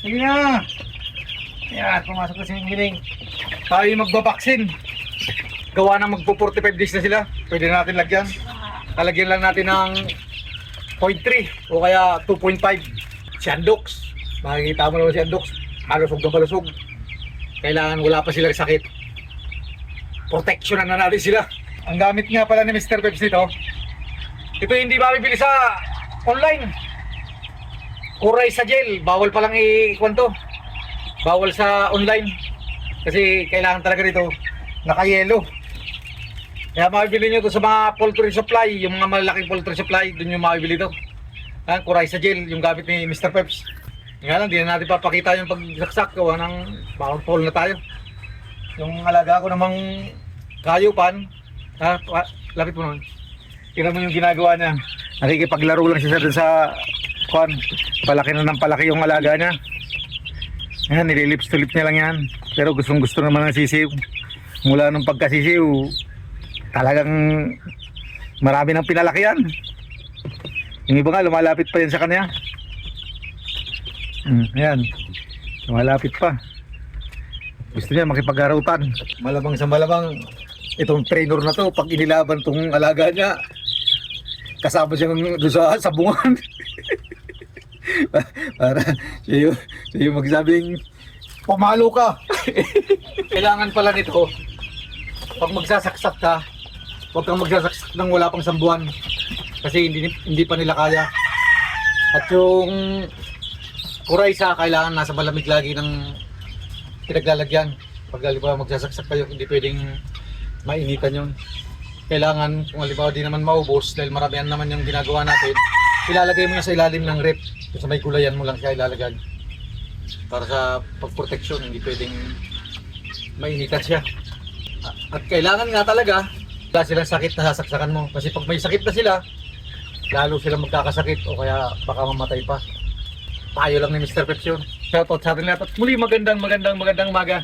Sige na. Yan, pumasok na si Miling. Tayo yung magbabaksin. Gawa na magpo-45 days na sila. Pwede natin lagyan. Lalagyan lang natin ng 0.3 o kaya 2.5. Siandox. Makikita mo naman si Siandox. Halusog na balusog. Kailangan wala pa silang sakit. Protectionan na natin sila. Ang gamit nga pala ni Mr. Peps nito, ito hindi mabibili sa online. Kuray sa gel. Bawal palang i-kwanto. Bawal sa online. Kasi kailangan talaga dito naka-yellow. Kaya mabibili nyo ito sa mga poultry supply. Yung mga malaking poultry supply, doon yung mabibili ito. Kuray sa gel, yung gamit ni Mr. Peps. Nga lang, di na natin papakita yung pagsaksak. Gawa ng bawal na tayo. Yung alaga ko namang kayupan, lapit mo nun. Tingnan mo yung ginagawa niya. Nakikipaglaro lang siya dun sa kwan. Palaki na ng palaki yung alaga niya. Ayan, nililips-tulips niya lang yan. Pero gustong gusto naman ng sisiw. Mula nung pagkasisiw, talagang marami ng pinalaki yan. Yung iba nga, lumalapit pa yan sa kanya. Ayan, lumalapit pa. Gusto niya makipag-arutan. Malamang sa malamang, itong trainer na to, pag inilaban tong alaga niya, kasama siya doon sa sabungan. Para siya yung magsabing, pumalo ka. Kailangan pala nito, pag magsasaksak ka, huwag kang magsasaksak ng wala pang sambuan. Kasi hindi pa nila kaya. At yung kuraysa, kailangan nasa malamig lagi ng pinaglalagyan. Pag halimbawa magsasaksak kayo, hindi pwedeng mainitan yun. Kailangan, kung halimbawa di naman maubos, dahil maramihan naman yung ginagawa natin, ilalagay mo na sa ilalim ng rep. Sa may gulayan mo lang siya ilalagay. Para sa pagproteksyon, hindi pwedeng mainitan siya. At kailangan nga talaga, wala silang sakit na sasaksakan mo. Kasi pag may sakit na sila, lalo silang magkakasakit o kaya baka mamatay pa. Tayo lang ni Mr. Peps yun. Shoutout sa atin lahat. At muli magandang umaga.